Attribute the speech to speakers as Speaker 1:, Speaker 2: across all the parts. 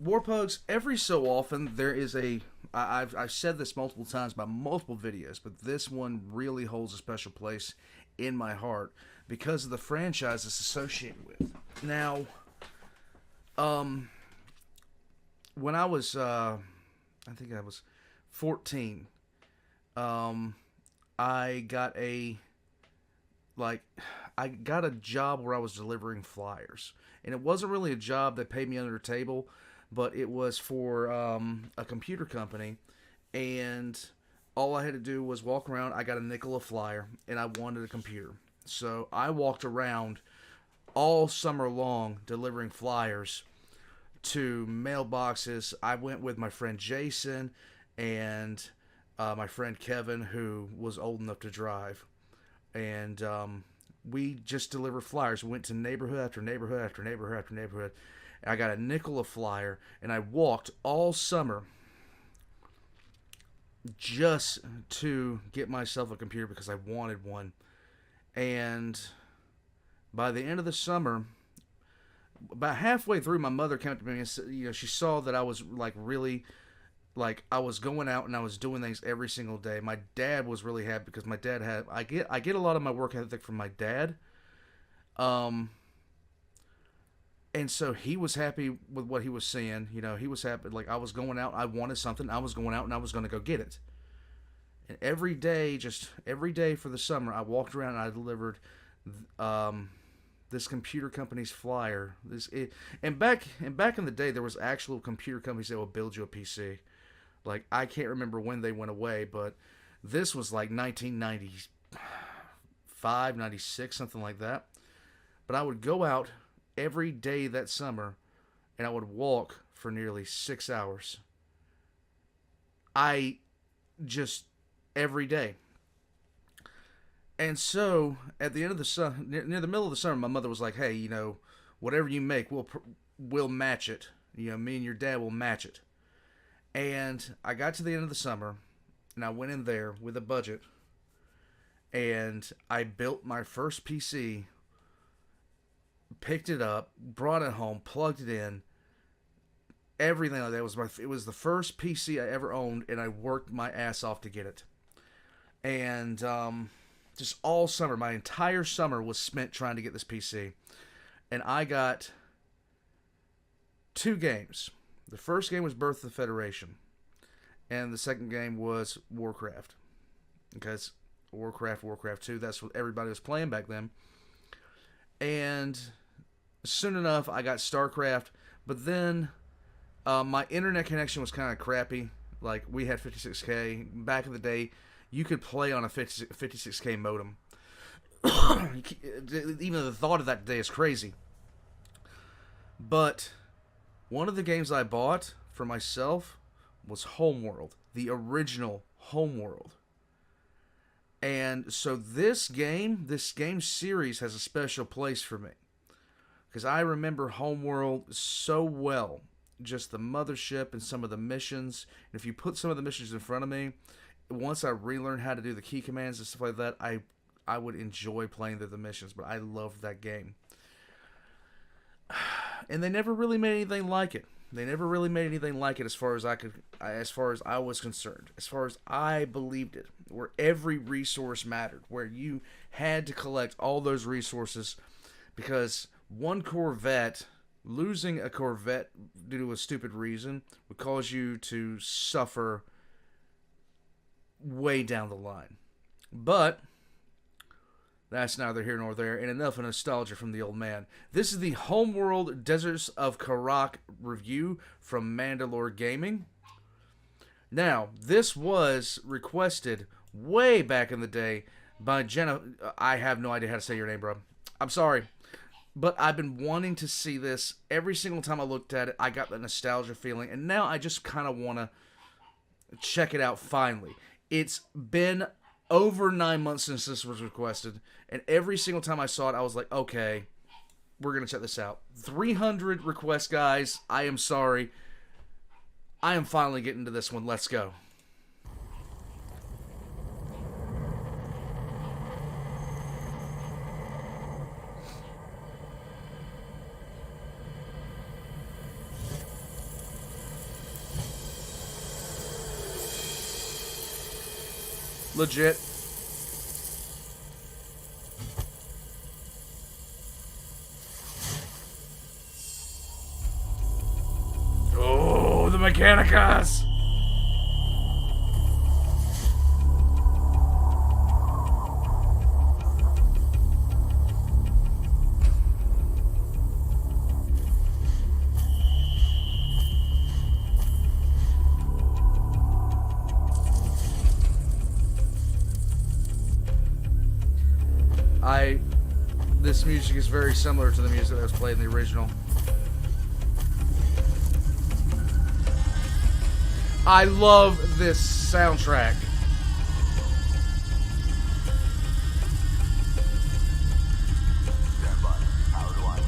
Speaker 1: Warpugs, every so often there is a. I've said this multiple times by multiple videos, but this one really holds a special place in my heart because of the franchise it's associated with. Now, when I was, I think I was 14, I got a like I got a job where I was delivering flyers, and it wasn't really a job that paid me under the table, but it was for a computer company, and all I had to do was walk around. I got a nickel a flyer, and I wanted a computer, so I walked around all summer long delivering flyers to mailboxes. I went with my friend Jason and my friend Kevin, who was old enough to drive, and we just delivered flyers. We went to neighborhood after neighborhood after neighborhood after neighborhood. I got a nickel a flyer, and I walked all summer just to get myself a computer because I wanted one. And by the end of the summer, about halfway through, my mother came up to me and said, she saw that I was like really, like I was going out and I was doing things every single day. My dad was really happy because my dad had, I get a lot of my work ethic from my dad. And so he was happy with what he was seeing. He was happy. Like, I was going out, I wanted something, I was going out and I was going to go get it. And every day for the summer, I walked around and I delivered this computer company's flyer. And back in the day, there was actual computer companies that would build you a PC. Like, I can't remember when they went away, but this was like 1995, 96, something like that. But I would go out every day that summer, and I would walk for nearly 6 hours. Every day. And so, at the end of the summer, near the middle of the summer, my mother was like, hey, whatever you make, we'll match it. Me and your dad will match it. And I got to the end of the summer, and I went in there with a budget, and I built my first PC, picked it up, brought it home, plugged it in, everything like that. It was the first PC I ever owned, and I worked my ass off to get it. And just all summer, my entire summer was spent trying to get this PC. And I got 2 games. The first game was Birth of the Federation, and the second game was Warcraft. Because Warcraft 2, that's what everybody was playing back then. And soon enough, I got StarCraft, but then my internet connection was kind of crappy. Like, we had 56K. Back in the day, you could play on a 56K modem. Even the thought of that today is crazy. But one of the games I bought for myself was Homeworld, the original Homeworld. And so this game series has a special place for me. Because I remember Homeworld so well. Just the mothership and some of the missions. And if you put some of the missions in front of me, once I relearned how to do the key commands and stuff like that, I would enjoy playing the missions. But I loved that game. And they never really made anything like it. They never really made anything like it as far as I was concerned. As far as I believed it. Where every resource mattered. Where you had to collect all those resources. Because losing a Corvette due to a stupid reason would cause you to suffer way down the line. But that's neither here nor there, and enough of nostalgia from the old man. This is the Homeworld Deserts of Karak review from Mandalore Gaming. Now, this was requested way back in the day by Jenna. I have no idea how to say your name, bro. I'm sorry. But I've been wanting to see this. Every single time I looked at it, I got that nostalgia feeling. And now I just kind of want to check it out finally. It's been over 9 months since this was requested. And every single time I saw it, I was like, okay, we're going to check this out. 300 requests, guys. I am sorry. I am finally getting to this one. Let's go. Legit. Oh, the Mechanicas! This music is very similar to the music that was played in the original. I love this soundtrack.
Speaker 2: Stand by. Power to line.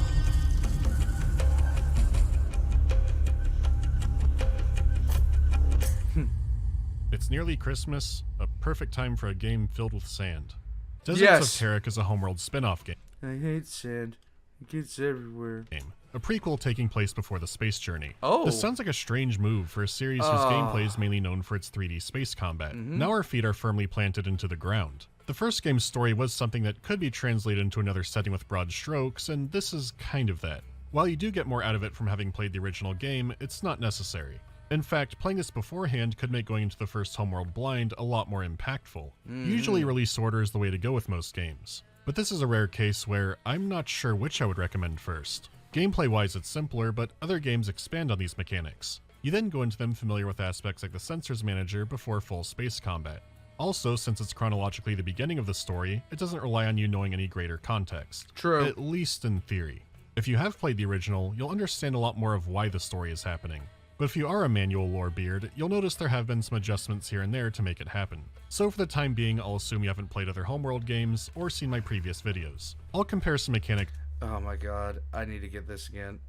Speaker 3: It's nearly Christmas, a perfect time for a game filled with sand. Deserts
Speaker 1: Yes.
Speaker 3: of Karak is a Homeworld spin-off game.
Speaker 1: I hate sand. It gets everywhere.
Speaker 3: A prequel taking place before the space journey.
Speaker 1: Oh.
Speaker 3: This sounds like a strange move for a series whose gameplay is mainly known for its 3D space combat. Now our feet are firmly planted into the ground. The first game's story was something that could be translated into another setting with broad strokes, and this is kind of that. While you do get more out of it from having played the original game, it's not necessary. In fact, playing this beforehand could make going into the first Homeworld blind a lot more impactful. Usually release order is the way to go with most games. But this is a rare case where I'm not sure which I would recommend first. Gameplay-wise it's simpler, but other games expand on these mechanics. You then go into them familiar with aspects like the Sensors Manager before full space combat. Also, since it's chronologically the beginning of the story, it doesn't rely on you knowing any greater context.
Speaker 1: True.
Speaker 3: At least in theory. If you have played the original, you'll understand a lot more of why the story is happening. But if you are a manual lore beard, you'll notice there have been some adjustments here and there to make it happen. So for the time being, I'll assume you haven't played other Homeworld games or seen my previous videos. I'll compare some mechanics
Speaker 1: Oh my god, I need to get this again.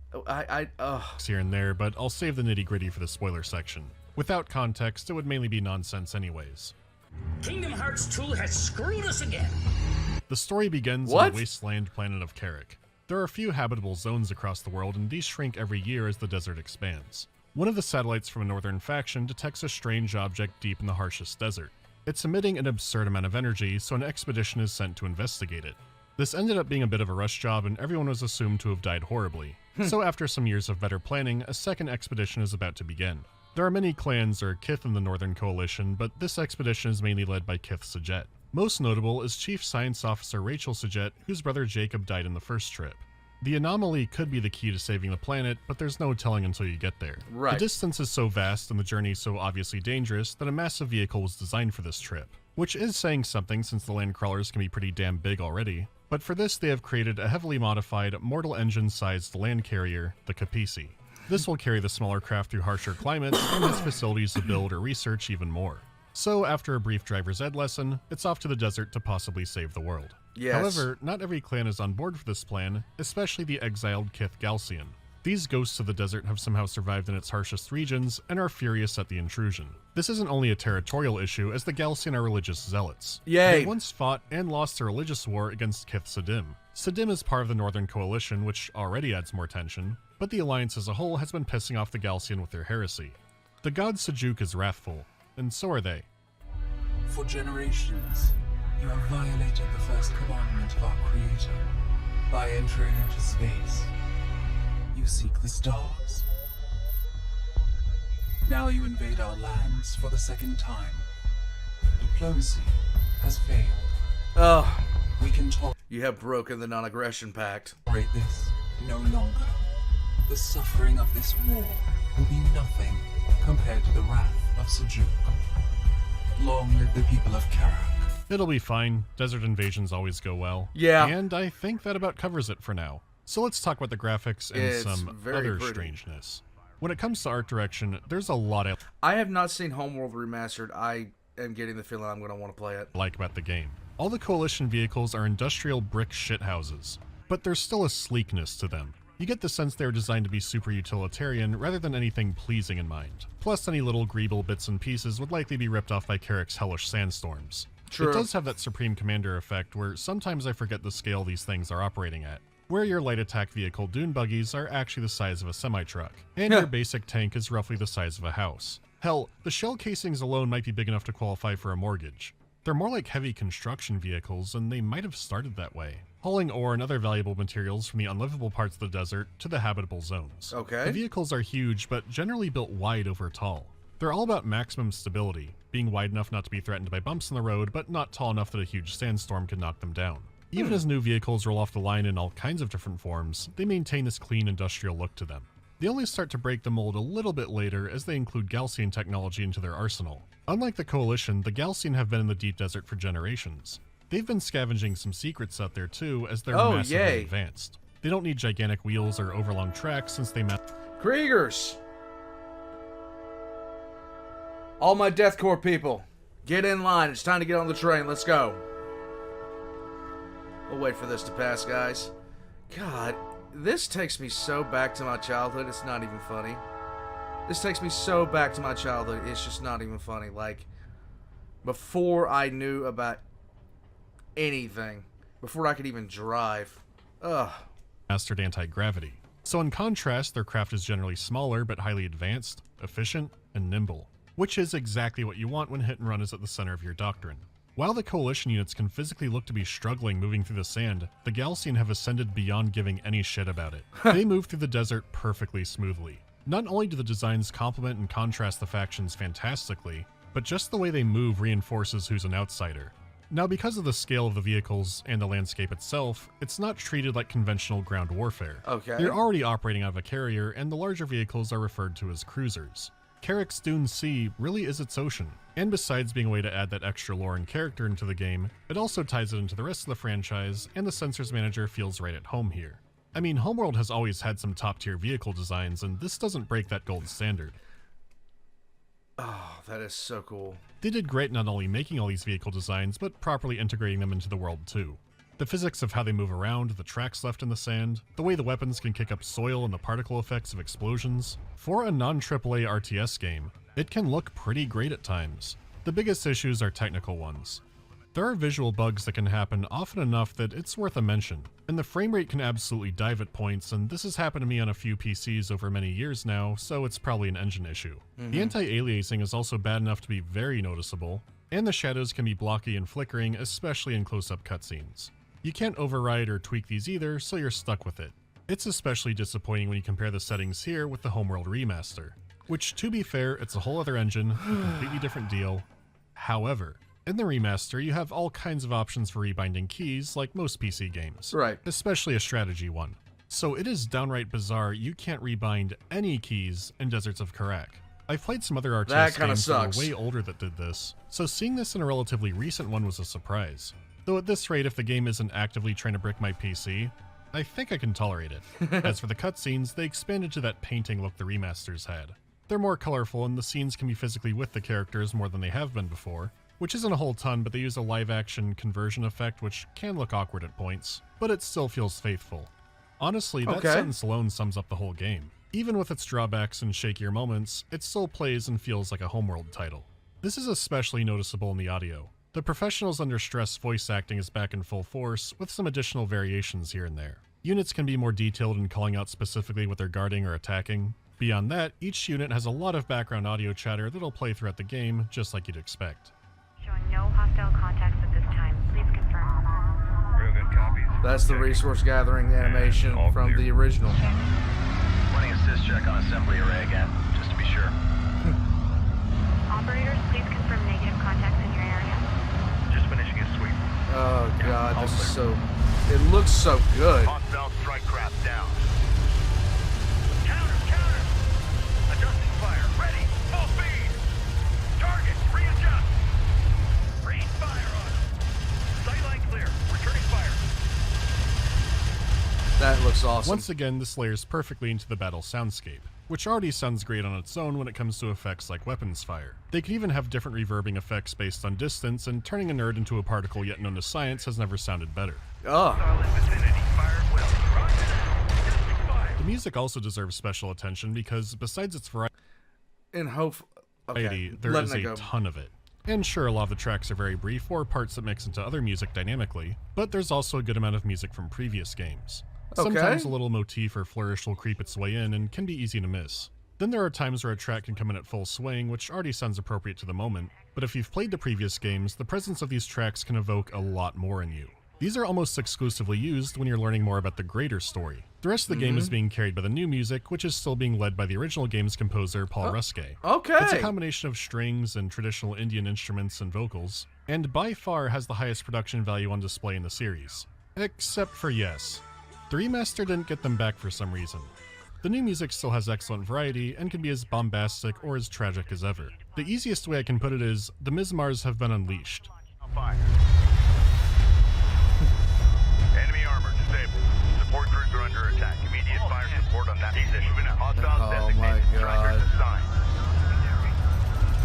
Speaker 3: here and there, but I'll save the nitty-gritty for the spoiler section. Without context, it would mainly be nonsense anyways.
Speaker 4: Kingdom Hearts 2 has screwed us again.
Speaker 3: The story begins on the wasteland planet of Kharak. There are a few habitable zones across the world, and these shrink every year as the desert expands. One of the satellites from a northern faction detects a strange object deep in the harshest desert. It's emitting an absurd amount of energy, so an expedition is sent to investigate it. This ended up being a bit of a rush job, and everyone was assumed to have died horribly. So after some years of better planning, a second expedition is about to begin. There are many clans or Kith in the Northern Coalition, but this expedition is mainly led by Kith Sajet. Most notable is Chief Science Officer Rachel Sajet, whose brother Jacob died in the first trip. The anomaly could be the key to saving the planet, but there's no telling until you get there.
Speaker 1: Right.
Speaker 3: The distance is so vast and the journey so obviously dangerous that a massive vehicle was designed for this trip. Which is saying something since the land crawlers can be pretty damn big already. But for this they have created a heavily modified, mortal engine-sized land carrier, the Capisi. This will carry the smaller craft through harsher climates and has facilities to build or research even more. So after a brief driver's ed lesson, it's off to the desert to possibly save the world.
Speaker 1: Yes.
Speaker 3: However, not every clan is on board for this plan, especially the exiled Kith Galcian. These ghosts of the desert have somehow survived in its harshest regions and are furious at the intrusion. This isn't only a territorial issue, as the Galcian are religious zealots.
Speaker 1: Yay.
Speaker 3: They once fought and lost a religious war against Kith Sadim. Sadim is part of the Northern Coalition, which already adds more tension, but the Alliance as a whole has been pissing off the Galcian with their heresy. The god Sejuk is wrathful, and so are they.
Speaker 5: For generations, you have violated the first commandment of our Creator. By entering into space, you seek the stars. Now you invade our lands for the second time. Diplomacy has failed.
Speaker 1: Oh,
Speaker 5: We can tolerate
Speaker 1: you have broken the non-aggression pact.
Speaker 5: this no longer. The suffering of this war will be nothing compared to the wrath of Sejuk. Long live the people of Karak.
Speaker 3: It'll be fine, desert invasions always go well.
Speaker 1: Yeah.
Speaker 3: And I think that about covers it for now. So let's talk about the graphics and
Speaker 1: It's
Speaker 3: some
Speaker 1: very
Speaker 3: other
Speaker 1: pretty.
Speaker 3: strangeness. When it comes to art direction, there's a lot I
Speaker 1: I have not seen Homeworld Remastered. I am getting the feeling I'm going to want to play it.
Speaker 3: like about the game. All the Coalition vehicles are industrial brick shithouses, but there's still a sleekness to them. You get the sense they were designed to be super utilitarian rather than anything pleasing in mind. Plus, any little greeble bits and pieces would likely be ripped off by Karak's hellish sandstorms.
Speaker 1: True.
Speaker 3: It does have that Supreme Commander effect where sometimes I forget the scale these things are operating at. Where your light attack vehicle dune buggies are actually the size of a semi-truck, and your basic tank is roughly the size of a house. Hell, the shell casings alone might be big enough to qualify for a mortgage. They're more like heavy construction vehicles, and they might have started that way, hauling ore and other valuable materials from the unlivable parts of the desert to the habitable zones.
Speaker 1: Okay.
Speaker 3: The vehicles are huge, but generally built wide over tall. They're all about maximum stability, being wide enough not to be threatened by bumps in the road, but not tall enough that a huge sandstorm can knock them down. Even as new vehicles roll off the line in all kinds of different forms, they maintain this clean industrial look to them. They only start to break the mold a little bit later as they include Galcian technology into their arsenal. Unlike the Coalition, the Galcian have been in the deep desert for generations. They've been scavenging some secrets out there too, as they're massively advanced. They don't need gigantic wheels or overlong tracks since they
Speaker 1: Kriegers! All my Deathcore people, get in line. It's time to get on the train. Let's go. We'll wait for this to pass, guys. God, this takes me so back to my childhood, it's not even funny. This takes me so back to my childhood, it's just not even funny. Like, before I knew about anything, before I could even drive. Ugh.
Speaker 3: mastered anti-gravity. So in contrast, their craft is generally smaller but highly advanced, efficient, and nimble, which is exactly what you want when hit and run is at the center of your doctrine. While the Coalition units can physically look to be struggling moving through the sand, the Galcian have ascended beyond giving any shit about it. They move through the desert perfectly smoothly. Not only do the designs complement and contrast the factions fantastically, but just the way they move reinforces who's an outsider. Now, because of the scale of the vehicles and the landscape itself, it's not treated like conventional ground warfare.
Speaker 1: Okay.
Speaker 3: They're already operating out of a carrier, and the larger vehicles are referred to as cruisers. Karak's Dune Sea really is its ocean, and besides being a way to add that extra lore and character into the game, it also ties it into the rest of the franchise, and the Sensors Manager feels right at home here. I mean, Homeworld has always had some top-tier vehicle designs, and this doesn't break that gold standard.
Speaker 1: Oh, that is so cool.
Speaker 3: They did great not only making all these vehicle designs, but properly integrating them into the world too. The physics of how they move around, the tracks left in the sand, the way the weapons can kick up soil and the particle effects of explosions. For a non-AAA RTS game, it can look pretty great at times. The biggest issues are technical ones. There are visual bugs that can happen often enough that it's worth a mention, and the frame rate can absolutely dive at points, and this has happened to me on a few PCs over many years now, so it's probably an engine issue. The anti-aliasing is also bad enough to be very noticeable, and the shadows can be blocky and flickering, especially in close-up cutscenes. You can't override or tweak these either, so you're stuck with it. It's especially disappointing when you compare the settings here with the Homeworld remaster, which, to be fair, it's a whole other engine, a completely different deal. However, in the remaster, you have all kinds of options for rebinding keys, like most PC games.
Speaker 1: Right.
Speaker 3: Especially a strategy one. So it is downright bizarre you can't rebind any keys in Deserts of Karak. I've played some other RTS games that are way older that did this, so seeing this in a relatively recent one was a surprise. Though at this rate, if the game isn't actively trying to brick my PC, I think I can tolerate it. As for the cutscenes, they expanded to that painting look the remasters had. They're more colorful, and the scenes can be physically with the characters more than they have been before, which isn't a whole ton, but they use a live-action conversion effect which can look awkward at points, but it still feels faithful. Honestly, that sentence alone sums up the whole game. Even with its drawbacks and shakier moments, it still plays and feels like a Homeworld title. This is especially noticeable in the audio. The Professionals Under Stress voice acting is back in full force, with some additional variations here and there. Units can be more detailed in calling out specifically what they're guarding or attacking. Beyond that, each unit has a lot of background audio chatter that'll play throughout the game, just like you'd expect.
Speaker 2: Showing no hostile contacts at this time. Please confirm.
Speaker 6: Real good copies.
Speaker 1: That's the resource gathering animation from the original.
Speaker 6: Running assist check on assembly array again, just to be sure.
Speaker 2: Operators, please confirm negative contacts in your area.
Speaker 6: Just finishing a sweep.
Speaker 1: Oh god, this is so... It looks so good.
Speaker 6: Hostile strike craft down. Counter! Adjusting fire. Ready. Full speed. Target. Readjust. Rain fire on them. Sightline clear. Returning fire.
Speaker 1: That looks awesome.
Speaker 3: Once again, this layers perfectly into the battle soundscape, which already sounds great on its own when it comes to effects like weapons fire. They can even have different reverbing effects based on distance, and turning a nerd into a particle yet known to science has never sounded better.
Speaker 6: Solid vicinity. Fire at will. Roger that. Adjusting fire.
Speaker 3: The music also deserves special attention because, besides its variety,
Speaker 1: And hope... Okay,
Speaker 3: there is
Speaker 1: letting it
Speaker 3: a
Speaker 1: go.
Speaker 3: ton of it. And sure, a lot of the tracks are very brief or parts that mix into other music dynamically, but there's also a good amount of music from previous games. Sometimes a little motif or flourish will creep its way in and can be easy to miss. Then there are times where a track can come in at full swing, which already sounds appropriate to the moment, but if you've played the previous games, the presence of these tracks can evoke a lot more in you. These are almost exclusively used when you're learning more about the greater story. The rest of the game is being carried by the new music, which is still being led by the original game's composer, Paul Ruskay.
Speaker 1: Okay.
Speaker 3: It's a combination of strings and traditional Indian instruments and vocals, and by far has the highest production value on display in the series. Except for yes, the remaster didn't get them back for some reason. The new music still has excellent variety and can be as bombastic or as tragic as ever. The easiest way I can put it is, the Mizmars have been unleashed.
Speaker 6: Fire. Enemy armor disabled. Support crews are under attack. Immediate fire support on that position. Hostiles designated.
Speaker 1: my God.
Speaker 6: Strikers assigned.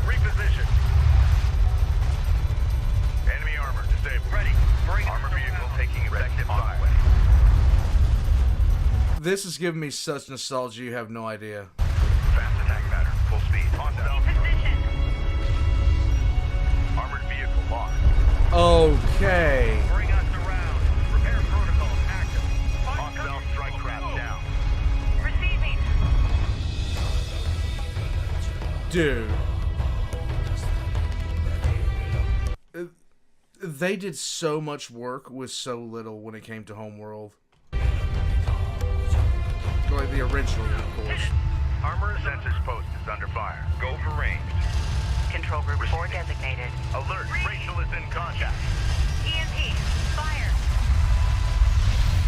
Speaker 6: Reposition. Enemy armor disabled. Ready. Armor vehicle taking effective fire.
Speaker 1: This is giving me such nostalgia, you have no idea.
Speaker 6: Fast attack pattern. Full speed. Hostile.
Speaker 2: Position.
Speaker 6: Armored vehicle lost.
Speaker 1: Okay.
Speaker 6: Bring us around. Repair protocol active. Hostile strike craft down.
Speaker 2: Receiving.
Speaker 1: Dude. They did so much work with so little when it came to Homeworld. Like the original, of course.
Speaker 6: Armor sensors post is under fire. Go for range.
Speaker 2: Control group 4 designated.
Speaker 6: Alert. Rachel is in contact.
Speaker 2: EMP. Fire.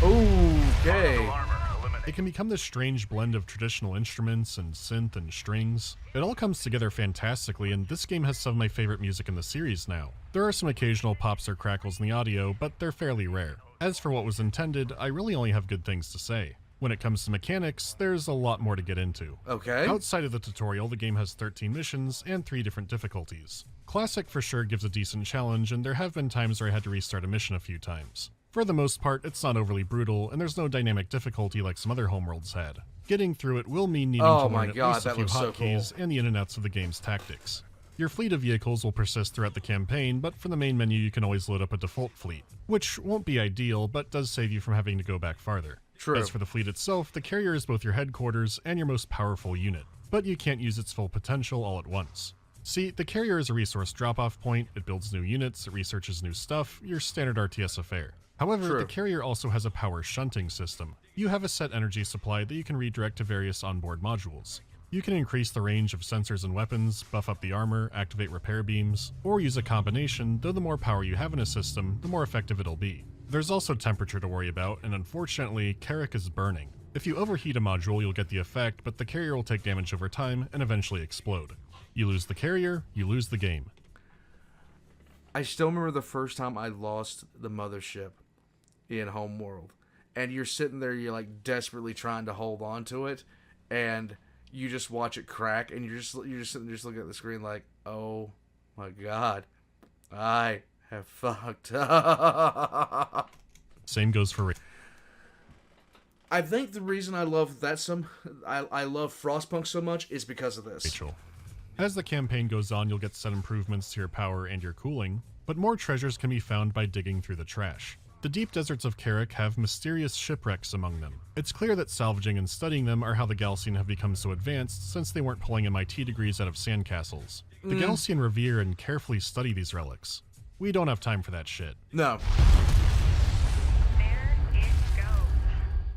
Speaker 1: Okay.
Speaker 6: Hostile armor eliminated.
Speaker 3: It can become this strange blend of traditional instruments and synth and strings. It all comes together fantastically, and this game has some of my favorite music in the series now. There are some occasional pops or crackles in the audio, but they're fairly rare. As for what was intended, I really only have good things to say. When it comes to mechanics, there's a lot more to get into.
Speaker 1: Okay.
Speaker 3: Outside of the tutorial, the game has 13 missions and 3 different difficulties. Classic for sure gives a decent challenge, and there have been times where I had to restart a mission a few times. For the most part, it's not overly brutal, and there's no dynamic difficulty like some other Homeworlds had. Getting through it will mean needing to learn at least a few hotkeys and the in and outs of the game's tactics. Your fleet of vehicles will persist throughout the campaign, but from the main menu you can always load up a default fleet, which won't be ideal, but does save you from having to go back farther.
Speaker 1: True.
Speaker 3: As for the fleet itself, the carrier is both your headquarters and your most powerful unit, but you can't use its full potential all at once. See, the carrier is a resource drop-off point, it builds new units, it researches new stuff, your standard RTS affair. However,
Speaker 1: True.
Speaker 3: the carrier also has a power shunting system. You have a set energy supply that you can redirect to various onboard modules. You can increase the range of sensors and weapons, buff up the armor, activate repair beams, or use a combination, though the more power you have in a system, the more effective it'll be. There's also temperature to worry about, and unfortunately, Karak is burning. If you overheat a module, you'll get the effect, but the carrier will take damage over time and eventually explode. You lose the carrier, you lose the game.
Speaker 1: I still remember the first time I lost the mothership in Homeworld. And you're sitting there, you're like desperately trying to hold on to it, and you just watch it crack, and you're just sitting there just looking at the screen like, oh my god, I have fucked up.
Speaker 3: Same goes for
Speaker 1: I think the reason I love I love Frostpunk so much is because of this.
Speaker 3: Rachel. As the campaign goes on, you'll get set improvements to your power and your cooling, but more treasures can be found by digging through the trash. The deep deserts of Karak have mysterious shipwrecks among them. It's clear that salvaging and studying them are how the Galcian have become so advanced, since they weren't pulling MIT degrees out of sandcastles. The Galcian revere and carefully study these relics. We don't have time for that shit.
Speaker 1: No.
Speaker 2: There it goes.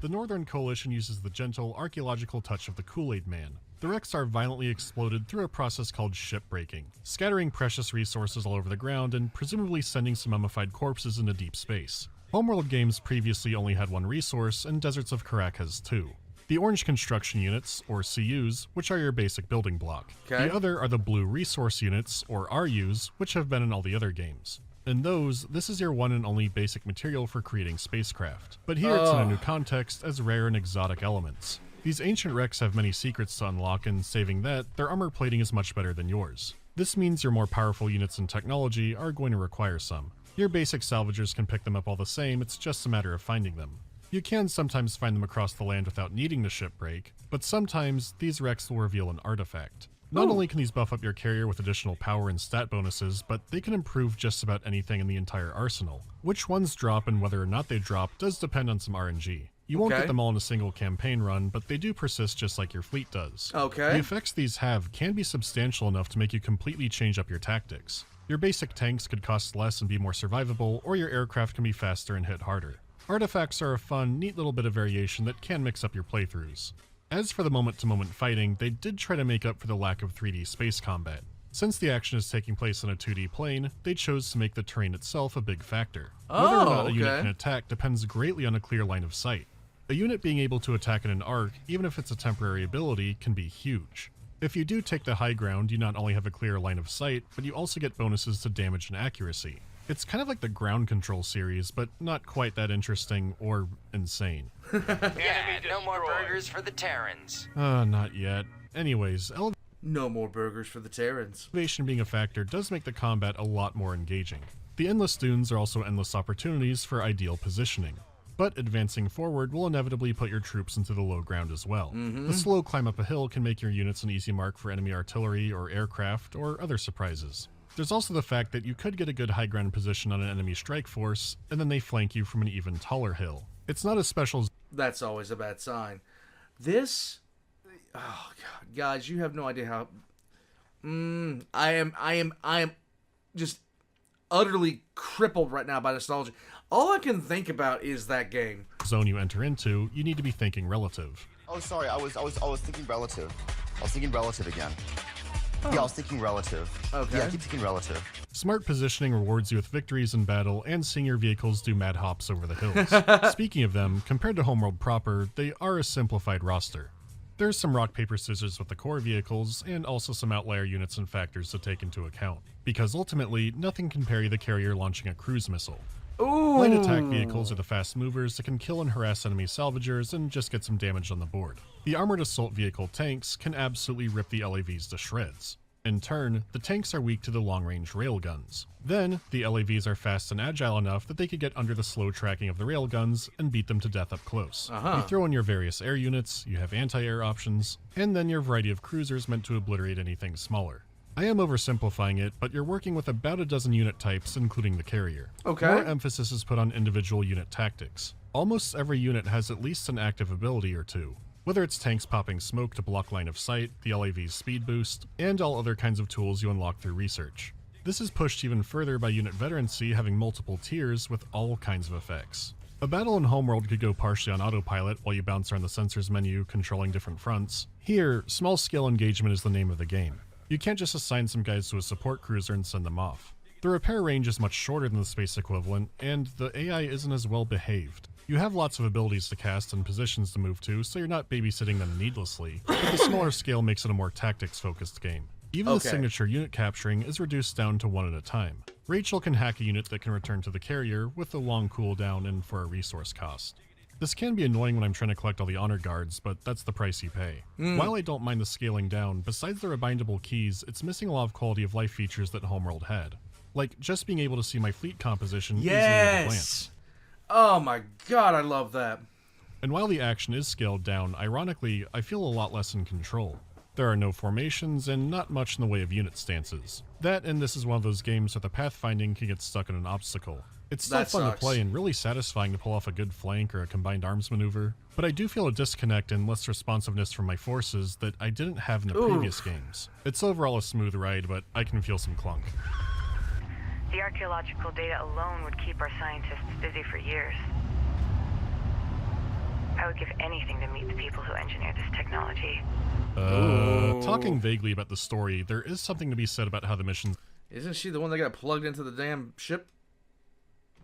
Speaker 3: The Northern Coalition uses the gentle, archaeological touch of the Kool-Aid Man. The wrecks are violently exploded through a process called shipbreaking, scattering precious resources all over the ground and presumably sending some mummified corpses into deep space. Homeworld games previously only had one resource, and Deserts of Kharak has 2. The orange construction units, or CUs, which are your basic building block.
Speaker 1: Okay.
Speaker 3: The other are the blue resource units, or RUs, which have been in all the other games. In those, this is your one and only basic material for creating spacecraft. But here it's in a new context as rare and exotic elements. These ancient wrecks have many secrets to unlock, and saving that, their armor plating is much better than yours. This means your more powerful units and technology are going to require some. Your basic salvagers can pick them up all the same, it's just a matter of finding them. You can sometimes find them across the land without needing to ship break, but sometimes these wrecks will reveal an artifact. Not only can these buff up your carrier with additional power and stat bonuses, but they can improve just about anything in the entire arsenal. Which ones drop and whether or not they drop does depend on some RNG. You won't
Speaker 1: Okay.
Speaker 3: get them all in a single campaign run, but they do persist just like your fleet does.
Speaker 1: Okay.
Speaker 3: The effects these have can be substantial enough to make you completely change up your tactics. Your basic tanks could cost less and be more survivable, or your aircraft can be faster and hit harder. Artifacts are a fun, neat little bit of variation that can mix up your playthroughs. As for the moment-to-moment fighting, they did try to make up for the lack of 3D space combat. Since the action is taking place on a 2D plane, they chose to make the terrain itself a big factor. Whether or not a unit
Speaker 1: okay.
Speaker 3: can attack depends greatly on a clear line of sight. A unit being able to attack in an arc, even if it's a temporary ability, can be huge. If you do take the high ground, you not only have a clear line of sight, but you also get bonuses to damage and accuracy. It's kind of like the ground control series, but not quite that interesting or insane.
Speaker 7: Yeah, no more burgers for the Terrans.
Speaker 3: Not yet. Anyways,
Speaker 1: No more burgers for the Terrans.
Speaker 3: elevation being a factor does make the combat a lot more engaging. The endless dunes are also endless opportunities for ideal positioning. But advancing forward will inevitably put your troops into the low ground as well. The slow climb up a hill can make your units an easy mark for enemy artillery or aircraft or other surprises. There's also the fact that you could get a good high ground position on an enemy strike force, and then they flank you from an even taller hill. It's not as special as
Speaker 1: That's always a bad sign. This, oh god, guys, you have no idea how. I am just utterly crippled right now by nostalgia. All I can think about is that game.
Speaker 3: zone you enter into, you need to be thinking relative.
Speaker 8: Oh, sorry. I was thinking relative. I was thinking relative again. Yeah, I was thinking relative.
Speaker 1: Okay.
Speaker 8: Yeah, I keep thinking relative.
Speaker 3: Smart positioning rewards you with victories in battle and seeing your vehicles do mad hops over the hills. Speaking of them, compared to Homeworld proper, they are a simplified roster. There's some rock, paper, scissors with the core vehicles, and also some outlier units and factors to take into account. Because ultimately, nothing can parry the carrier launching a cruise missile.
Speaker 1: Ooh.
Speaker 3: Light attack vehicles are the fast movers that can kill and harass enemy salvagers and just get some damage on the board. The armored assault vehicle tanks can absolutely rip the LAVs to shreds. In turn, the tanks are weak to the long-range railguns. Then, the LAVs are fast and agile enough that they could get under the slow tracking of the railguns and beat them to death up close. You throw in your various air units, you have anti-air options, and then your variety of cruisers meant to obliterate anything smaller. I am oversimplifying it, but you're working with about a dozen unit types, including the carrier.
Speaker 1: Okay.
Speaker 3: More emphasis is put on individual unit tactics. Almost every unit has at least an active ability or two. Whether it's tanks popping smoke to block line of sight, the LAV's speed boost, and all other kinds of tools you unlock through research. This is pushed even further by unit veterancy having multiple tiers with all kinds of effects. A battle in Homeworld could go partially on autopilot while you bounce around the sensors menu, controlling different fronts. Here, small-scale engagement is the name of the game. You can't just assign some guys to a support cruiser and send them off. The repair range is much shorter than the space equivalent, and the AI isn't as well behaved. You have lots of abilities to cast and positions to move to, so you're not babysitting them needlessly, but the smaller scale makes it a more tactics-focused game. Even the signature unit capturing is reduced down to one at a time. Rachel can hack a unit that can return to the carrier with a long cooldown and for a resource cost. This can be annoying when I'm trying to collect all the honor guards, but that's the price you pay. While I don't mind the scaling down, besides the rebindable keys, it's missing a lot of quality of life features that Homeworld had. Like, just being able to see my fleet composition easily at a glance.
Speaker 1: Oh my god, I love that.
Speaker 3: And while the action is scaled down, ironically, I feel a lot less in control. There are no formations and not much in the way of unit stances. That and this is one of those games where the pathfinding can get stuck in an obstacle. It's still
Speaker 1: That
Speaker 3: fun
Speaker 1: sucks.
Speaker 3: to play and really satisfying to pull off a good flank or a combined arms maneuver, but I do feel a disconnect and less responsiveness from my forces that I didn't have in the previous games. It's overall a smooth ride, but I can feel some clunk.
Speaker 2: The archaeological data alone would keep our scientists busy for years. I would give anything to meet the people who engineered this technology.
Speaker 3: Talking vaguely about the story, there is something to be said about how the missions
Speaker 1: Isn't she the one that got plugged into the damn ship?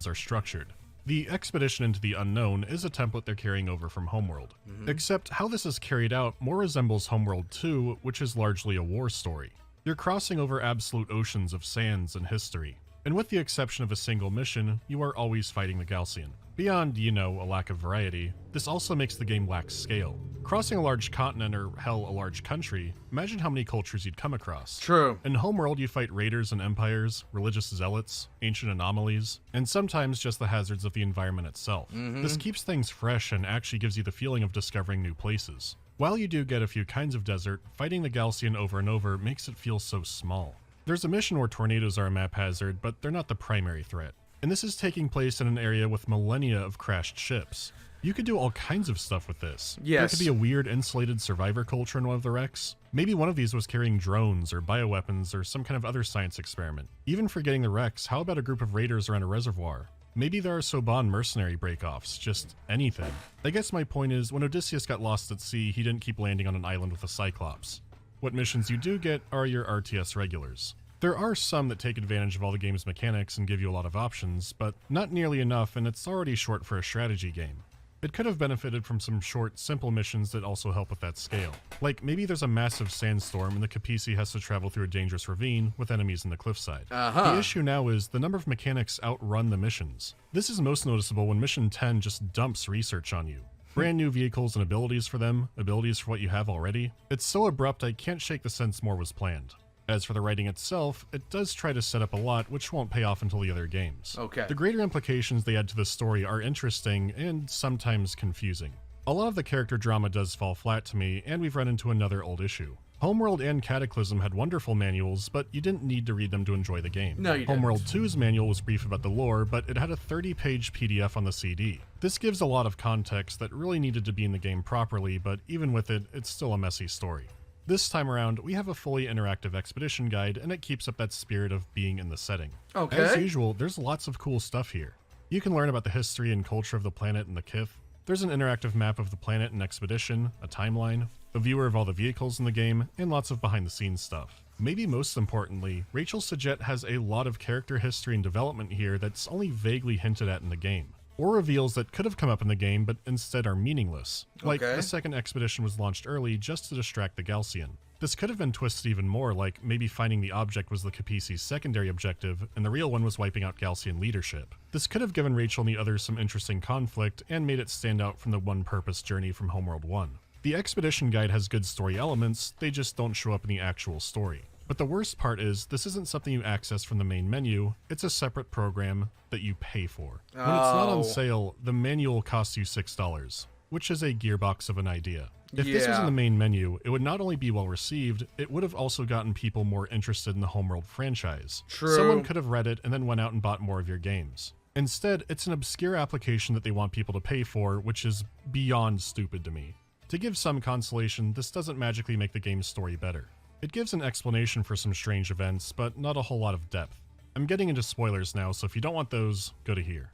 Speaker 3: are structured. The expedition into the unknown is a template they're carrying over from Homeworld. Except how this is carried out more resembles Homeworld 2, which is largely a war story. You're crossing over absolute oceans of sands and history. And with the exception of a single mission, you are always fighting the Gaussian. Beyond, a lack of variety, this also makes the game lack scale. Crossing a large continent, or hell, a large country, imagine how many cultures you'd come across.
Speaker 1: True.
Speaker 3: In Homeworld, you fight raiders and empires, religious zealots, ancient anomalies, and sometimes just the hazards of the environment itself. This keeps things fresh and actually gives you the feeling of discovering new places. While you do get a few kinds of desert, fighting the Gaussian over and over makes it feel so small. There's a mission where tornadoes are a map hazard, but they're not the primary threat. And this is taking place in an area with millennia of crashed ships. You could do all kinds of stuff with this.
Speaker 1: Yes.
Speaker 3: There could be a weird insulated survivor culture in one of the wrecks. Maybe one of these was carrying drones or bioweapons or some kind of other science experiment. Even forgetting the wrecks, how about a group of raiders around a reservoir? Maybe there are Soban mercenary breakoffs, just anything. I guess my point is, when Odysseus got lost at sea, he didn't keep landing on an island with a Cyclops. What missions you do get are your RTS regulars. There are some that take advantage of all the game's mechanics and give you a lot of options, but not nearly enough, and it's already short for a strategy game. It could have benefited from some short, simple missions that also help with that scale. Like, maybe there's a massive sandstorm and the Capisi has to travel through a dangerous ravine with enemies in the cliffside. The issue now is the number of mechanics outrun the missions. This is most noticeable when Mission 10 just dumps research on you. Brand new vehicles and abilities for them, abilities for what you have already. It's so abrupt I can't shake the sense more was planned. As for the writing itself, it does try to set up a lot, which won't pay off until the other games.
Speaker 1: Okay.
Speaker 3: The greater implications they add to the story are interesting and sometimes confusing. A lot of the character drama does fall flat to me, and we've run into another old issue. Homeworld and Cataclysm had wonderful manuals, but you didn't need to read them to enjoy the game.
Speaker 1: No, you didn't.
Speaker 3: Homeworld 2's manual was brief about the lore, but it had a 30-page PDF on the CD. This gives a lot of context that really needed to be in the game properly, but even with it, it's still a messy story. This time around, we have a fully interactive expedition guide, and it keeps up that spirit of being in the setting.
Speaker 1: Okay.
Speaker 3: As usual, there's lots of cool stuff here. You can learn about the history and culture of the planet and the Kith. There's an interactive map of the planet and expedition, a timeline, a viewer of all the vehicles in the game, and lots of behind-the-scenes stuff. Maybe most importantly, Rachel Sajet has a lot of character history and development here that's only vaguely hinted at in the game, or reveals that could have come up in the game but instead are meaningless. Like,
Speaker 1: Okay.
Speaker 3: the second expedition was launched early just to distract the Galcian. This could have been twisted even more, like maybe finding the object was the Capisi's secondary objective, and the real one was wiping out Galcian leadership. This could have given Rachel and the others some interesting conflict, and made it stand out from the one-purpose journey from Homeworld 1. The expedition guide has good story elements, they just don't show up in the actual story. But the worst part is, this isn't something you access from the main menu, it's a separate program that you pay for. When it's not on sale, the manual costs you $6, which is a gearbox of an idea. If this was in the main menu, it would not only be well received, it would have also gotten people more interested in the Homeworld franchise.
Speaker 1: True.
Speaker 3: Someone could have read it and then went out and bought more of your games. Instead, it's an obscure application that they want people to pay for, which is beyond stupid to me. To give some consolation, this doesn't magically make the game's story better. It gives an explanation for some strange events, but not a whole lot of depth. I'm getting into spoilers now, so if you don't want those, go to here.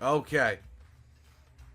Speaker 1: Okay.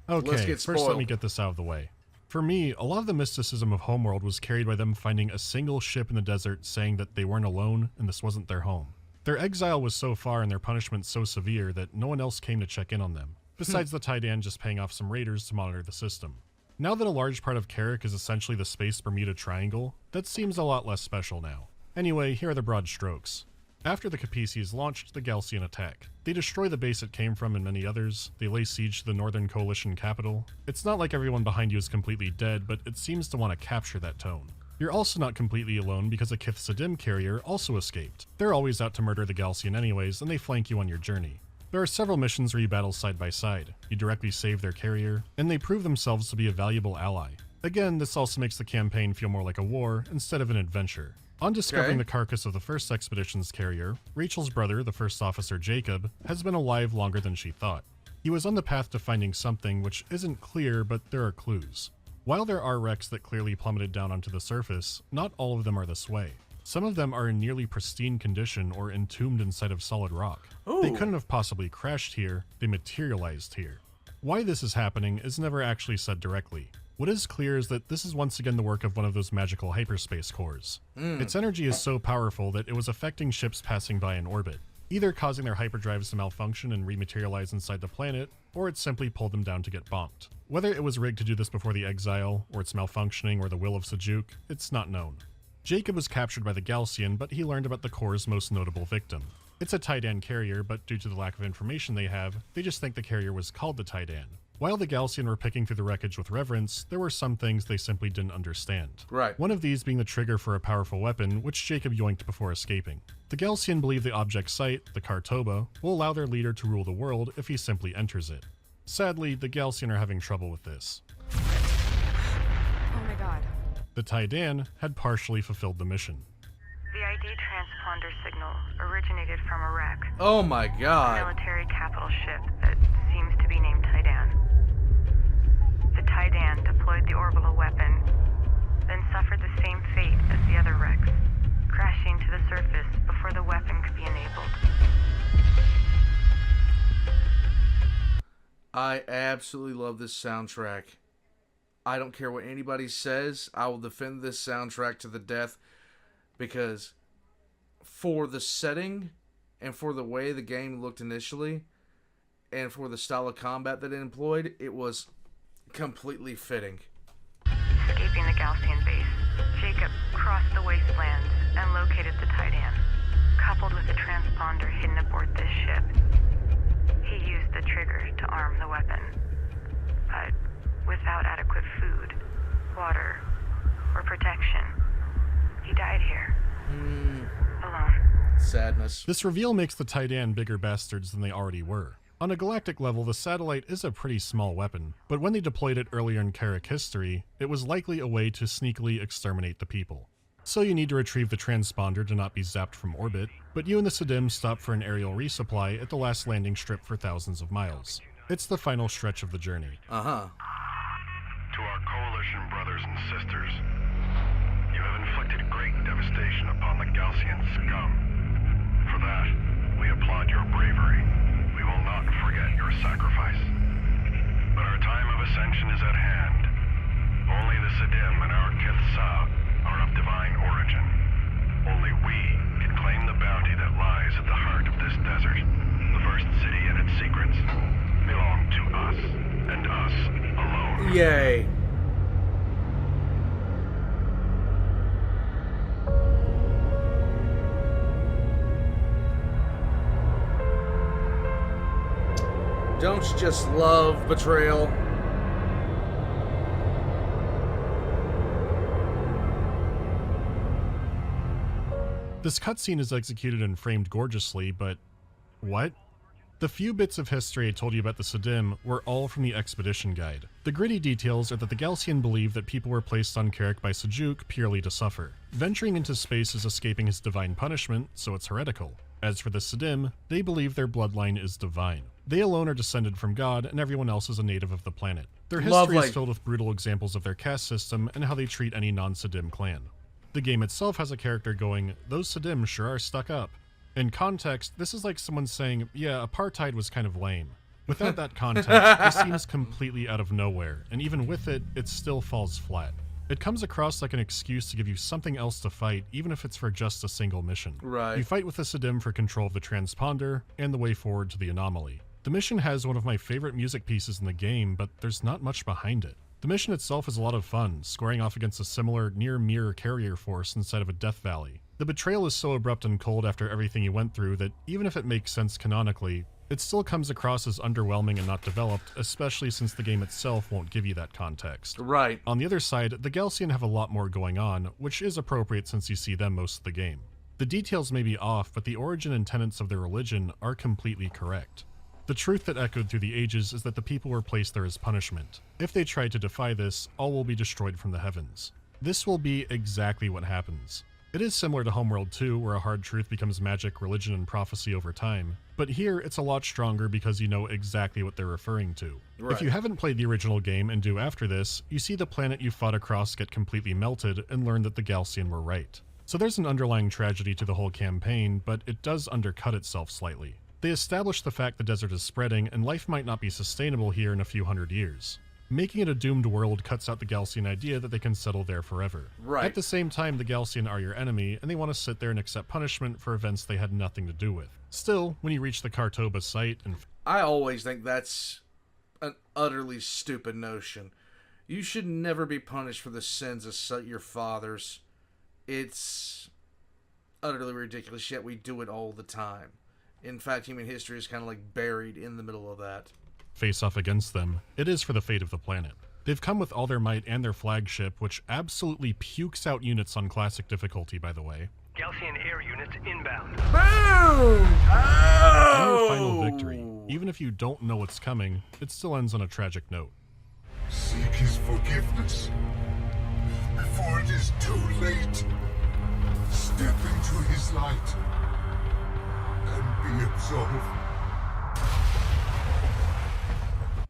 Speaker 3: Okay,
Speaker 1: Let's get
Speaker 3: first let
Speaker 1: spoiled.
Speaker 3: me get this out of the way. For me, a lot of the mysticism of Homeworld was carried by them finding a single ship in the desert saying that they weren't alone and this wasn't their home. Their exile was so far and their punishment so severe that no one else came to check in on them, besides the Tidan just paying off some raiders to monitor the system. Now that a large part of Karak is essentially the Space Bermuda Triangle, that seems a lot less special now. Anyway, here are the broad strokes. After the Capisi is launched, the Galcian attack. They destroy the base it came from and many others. They lay siege to the Northern Coalition capital. It's not like everyone behind you is completely dead, but it seems to want to capture that tone. You're also not completely alone because a Kith Sadim carrier also escaped. They're always out to murder the Galcian anyways, and they flank you on your journey. There are several missions where you battle side by side. You directly save their carrier, and they prove themselves to be a valuable ally. Again, this also makes the campaign feel more like a war instead of an adventure. On discovering the carcass of the first expedition's carrier, Rachel's brother, the first officer Jacob, has been alive longer than she thought. He was on the path to finding something which isn't clear, but there are clues. While there are wrecks that clearly plummeted down onto the surface, not all of them are this way. Some of them are in nearly pristine condition or entombed inside of solid rock. They couldn't have possibly crashed here, they materialized here. Why this is happening is never actually said directly. What is clear is that this is once again the work of one of those magical hyperspace cores. Its energy is so powerful that it was affecting ships passing by in orbit, either causing their hyperdrives to malfunction and rematerialize inside the planet, or it simply pulled them down to get bonked. Whether it was rigged to do this before the exile, or it's malfunctioning, or the will of Sejuk, it's not known. Jacob was captured by the Galcian, but he learned about the core's most notable victim. It's a Tidan carrier, but due to the lack of information they have, they just think the carrier was called the Tidan. While the Galcian were picking through the wreckage with reverence, there were some things they simply didn't understand.
Speaker 1: Right.
Speaker 3: One of these being the trigger for a powerful weapon, which Jacob yoinked before escaping. The Galcian believe the object's site, the Kartoba, will allow their leader to rule the world if he simply enters it. Sadly, the Galcian are having trouble with this.
Speaker 2: Oh my god.
Speaker 3: The Tidan had partially fulfilled the mission.
Speaker 2: The ID transponder signal originated from a wreck.
Speaker 1: Oh my
Speaker 2: A
Speaker 1: god.
Speaker 2: military capital ship that renamed Titan. The Titan deployed the orbital weapon, then suffered the same fate as the other wrecks, crashing to the surface before the weapon could be enabled.
Speaker 1: I absolutely love this soundtrack. I don't care what anybody says. I will defend this soundtrack to the death because for the setting and for the way the game looked initially and for the style of combat that it employed, it was completely fitting.
Speaker 2: Escaping the Gaussian base, Jacob crossed the wastelands and located the Titan. Coupled with the transponder hidden aboard this ship, he used the trigger to arm the weapon. But without adequate food, water, or protection, he died here. Alone.
Speaker 1: Sadness.
Speaker 3: This reveal makes the Titan bigger bastards than they already were. On a galactic level, the satellite is a pretty small weapon, but when they deployed it earlier in Karak history, it was likely a way to sneakily exterminate the people. So you need to retrieve the transponder to not be zapped from orbit, but you and the Sidim stop for an aerial resupply at the last landing strip for thousands of miles. It's the final stretch of the journey.
Speaker 6: To our coalition brothers and sisters, you have inflicted great devastation upon the Gaussian scum. For that, we applaud your bravery. We will not forget your sacrifice. But our time of ascension is at hand. Only the Sidim and our Kithsa are of divine origin. Only we can claim the bounty that lies at the heart of this desert. The first city and its secrets belong to us, and us alone.
Speaker 1: Yay. Don't you just love betrayal?
Speaker 3: This cutscene is executed and framed gorgeously, but what? The few bits of history I told you about the Sidim were all from the Expedition Guide. The gritty details are that the Gaussian believed that people were placed on Karak by Sejuk purely to suffer. Venturing into space is escaping his divine punishment, so it's heretical. As for the Sidim, they believe their bloodline is divine. They alone are descended from God, and everyone else is a native of the planet. Their history is filled with brutal examples of their caste system and how they treat any non-Sidim clan. The game itself has a character going, "Those Sidim sure are stuck up." In context, this is like someone saying, "Yeah, apartheid was kind of lame." Without that context, this seems completely out of nowhere, and even with it, it still falls flat. It comes across like an excuse to give you something else to fight, even if it's for just a single mission.
Speaker 1: Right.
Speaker 3: You fight with the Sidim for control of the transponder, and the way forward to the anomaly. The mission has one of my favorite music pieces in the game, but there's not much behind it. The mission itself is a lot of fun, squaring off against a similar near-mirror carrier force instead of a death valley. The betrayal is so abrupt and cold after everything you went through that even if it makes sense canonically, it still comes across as underwhelming and not developed, especially since the game itself won't give you that context.
Speaker 1: Right.
Speaker 3: On the other side, the Gaussian have a lot more going on, which is appropriate since you see them most of the game. The details may be off, but the origin and tenets of their religion are completely correct. The truth that echoed through the ages is that the people were placed there as punishment. If they try to defy this, all will be destroyed from the heavens. This will be exactly what happens. It is similar to Homeworld 2, where a hard truth becomes magic, religion, and prophecy over time, but here it's a lot stronger because you know exactly what they're referring to.
Speaker 1: Right.
Speaker 3: If you haven't played the original game and do after this, you see the planet you fought across get completely melted and learn that the Gaussian were right. So there's an underlying tragedy to the whole campaign, but it does undercut itself slightly. They establish the fact the desert is spreading and life might not be sustainable here in a few hundred years. Making it a doomed world cuts out the Gaussian idea that they can settle there forever.
Speaker 1: Right.
Speaker 3: At the same time, the Gaussian are your enemy, and they want to sit there and accept punishment for events they had nothing to do with. Still, when you reach the Kartoba site and...
Speaker 1: I always think that's an utterly stupid notion. You should never be punished for the sins of your fathers. It's utterly ridiculous, yet we do it all the time. In fact, human history is kind of like buried in the middle of that.
Speaker 3: face off against them, it is for the fate of the planet. They've come with all their might and their flagship, which absolutely pukes out units on classic difficulty, by the way.
Speaker 6: Gaussian air units inbound.
Speaker 1: Boom!
Speaker 3: And your final victory, even if you don't know what's coming, it still ends on a tragic note.
Speaker 9: Seek his forgiveness before it is too late. Step into his light and be absolved.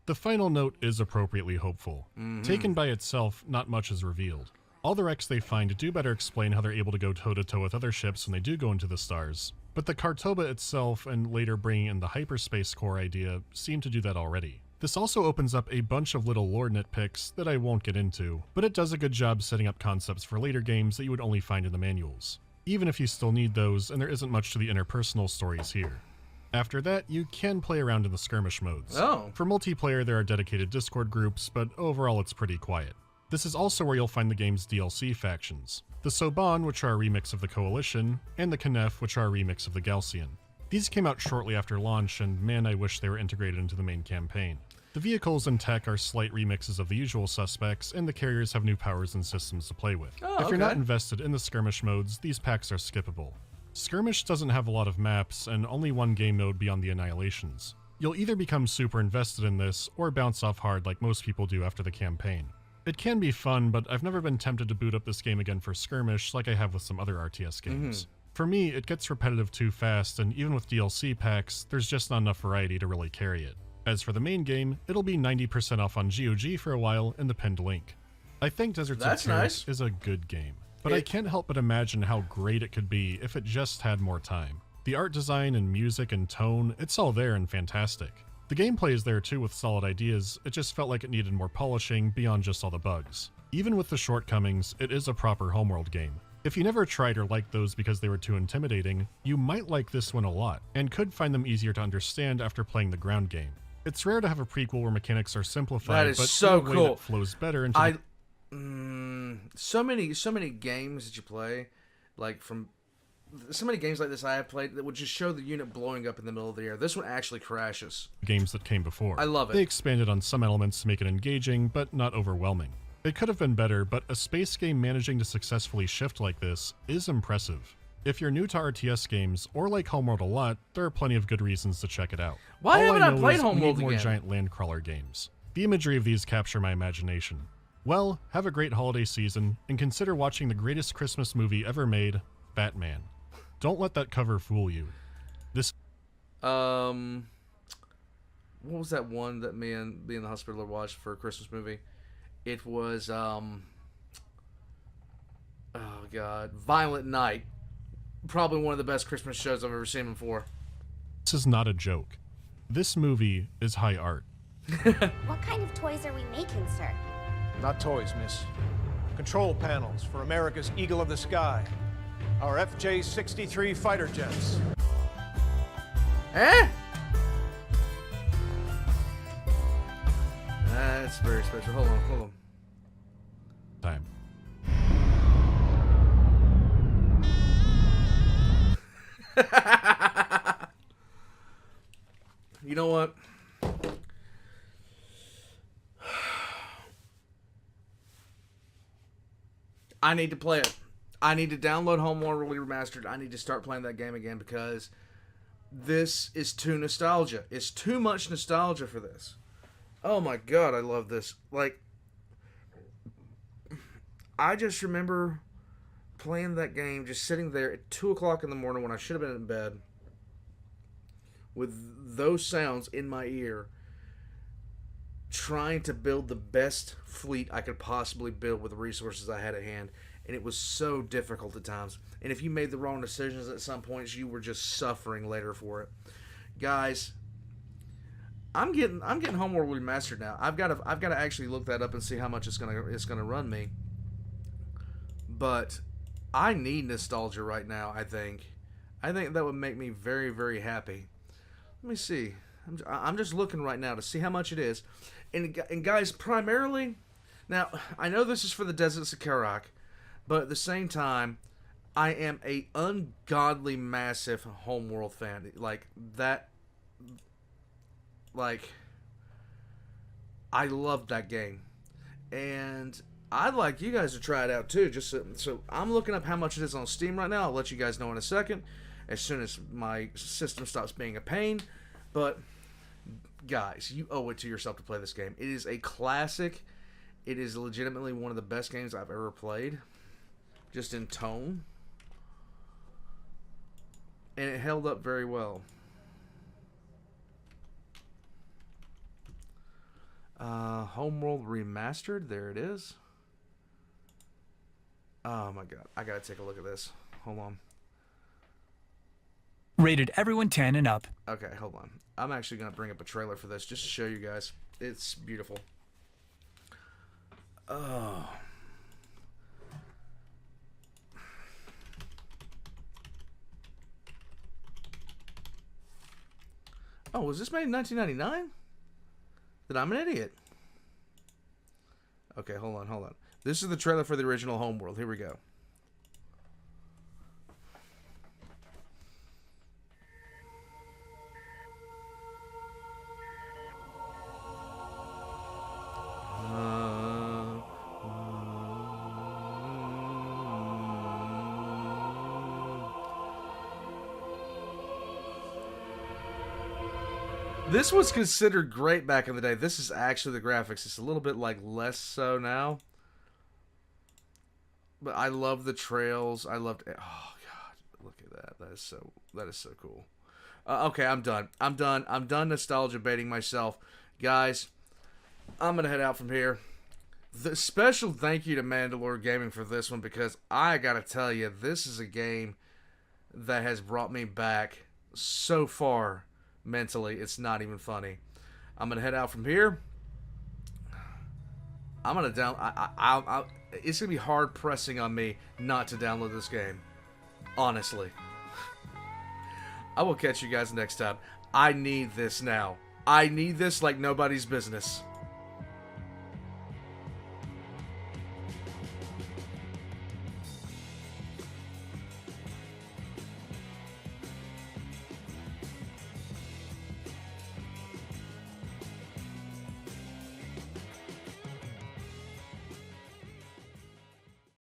Speaker 3: The final note is appropriately hopeful. Taken by itself, not much is revealed. All the wrecks they find do better explain how they're able to go toe-to-toe with other ships when they do go into the stars, but the Kartoba itself, and later bringing in the hyperspace core idea, seem to do that already. This also opens up a bunch of little lore nitpicks that I won't get into, but it does a good job setting up concepts for later games that you would only find in the manuals, even if you still need those, and there isn't much to the interpersonal stories here. After that, you can play around in the skirmish modes.
Speaker 1: Oh.
Speaker 3: For multiplayer, there are dedicated Discord groups, but overall it's pretty quiet. This is also where you'll find the game's DLC factions. The Soban, which are a remix of the Coalition, and the Knef, which are a remix of the Galcian. These came out shortly after launch, and man, I wish they were integrated into the main campaign. The vehicles and tech are slight remixes of the usual suspects, and the carriers have new powers and systems to play with. If you're not invested in the skirmish modes, these packs are skippable. Skirmish doesn't have a lot of maps, and only one game mode beyond the Annihilations. You'll either become super invested in this, or bounce off hard like most people do after the campaign. It can be fun, but I've never been tempted to boot up this game again for skirmish like I have with some other RTS games. For me, it gets repetitive too fast, and even with DLC packs, there's just not enough variety to really carry it. As for the main game, it'll be 90% off on GOG for a while in the pinned link. I think Deserts of Paris is a good game, but I can't help but imagine how great it could be if it just had more time. The art design and music and tone, it's all there and fantastic. The gameplay is there too with solid ideas, it just felt like it needed more polishing beyond just all the bugs. Even with the shortcomings, it is a proper Homeworld game. If you never tried or liked those because they were too intimidating, you might like this one a lot, and could find them easier to understand after playing the ground game. It's rare to have a prequel where mechanics are simplified, but
Speaker 1: so
Speaker 3: in a way
Speaker 1: cool.
Speaker 3: that flows better into
Speaker 1: so many games that you play, like from so many games like this I have played that would just show the unit blowing up in the middle of the air. This one actually crashes.
Speaker 3: Games that came before.
Speaker 1: I love it.
Speaker 3: They expanded on some elements to make it engaging, but not overwhelming. It could have been better, but a space game managing to successfully shift like this is impressive. If you're new to RTS games, or like Homeworld a lot, there are plenty of good reasons to check it out.
Speaker 1: Why haven't I played
Speaker 3: Homeworld
Speaker 1: Homeworld
Speaker 3: more
Speaker 1: again?
Speaker 3: giant landcrawler games. The imagery of these capture my imagination. Well, have a great holiday season, and consider watching the greatest Christmas movie ever made, Batman. Don't let that cover fool you. This
Speaker 1: what was that one that me and the hospital watched for a Christmas movie? It was oh god, Violent Night. Probably one of the best Christmas shows I've ever seen before.
Speaker 3: This is not a joke. This movie is high art.
Speaker 10: What kind of toys are we making, sir?
Speaker 11: Not toys, miss. Control panels for America's Eagle of the Sky. Our FJ-63 fighter jets.
Speaker 1: Eh? That's very special. Hold on.
Speaker 3: Time.
Speaker 1: You know what? I need to play it. I need to download Homeworld Remastered. I need to start playing that game again because this is too nostalgia. It's too much nostalgia for this. Oh my god, I love this. Like, I just remember playing that game, just sitting there at 2 o'clock in the morning when I should have been in bed with those sounds in my ear, trying to build the best fleet I could possibly build with the resources I had at hand. And it was so difficult at times. And if you made the wrong decisions at some points, you were just suffering later for it. Guys, I'm getting Homeworld Remastered now. I've got to actually look that up and see how much it's gonna run me. But I need nostalgia right now. I think that would make me very, very happy. Let me see. I'm just looking right now to see how much it is. And guys, primarily, now I know this is for the Deserts of Karak, but at the same time, I am a ungodly massive Homeworld fan. Like that. Like, I love that game, and I'd like you guys to try it out too. Just so I'm looking up how much it is on Steam right now. I'll let you guys know in a second, as soon as my system stops being a pain. But guys, you owe it to yourself to play this game. It is a classic. It is legitimately one of the best games I've ever played, just in tone, and it held up very well. Homeworld Remastered. There it is. Oh my god. I gotta take a look at this. Hold on.
Speaker 12: Rated everyone 10 and up.
Speaker 1: Okay, hold on. I'm actually gonna bring up a trailer for this just to show you guys. It's beautiful. Oh. Oh, was this made in 1999? Then I'm an idiot. Okay, hold on. This is the trailer for the original Homeworld. Here we go. This was considered great back in the day. This is actually the graphics. It's a little bit like less so now. But I love the trails. I loved it. Oh god, look at that. That is so cool. Okay, I'm done. I'm done nostalgia baiting myself. Guys, I'm going to head out from here. The special thank you to Mandalore Gaming for this one, because I got to tell you, this is a game that has brought me back so far mentally. It's not even funny. I'm going to head out from here. I'm going to it's going to be hard pressing on me not to download this game. Honestly. I will catch you guys next time. I need this now. I need this like nobody's business.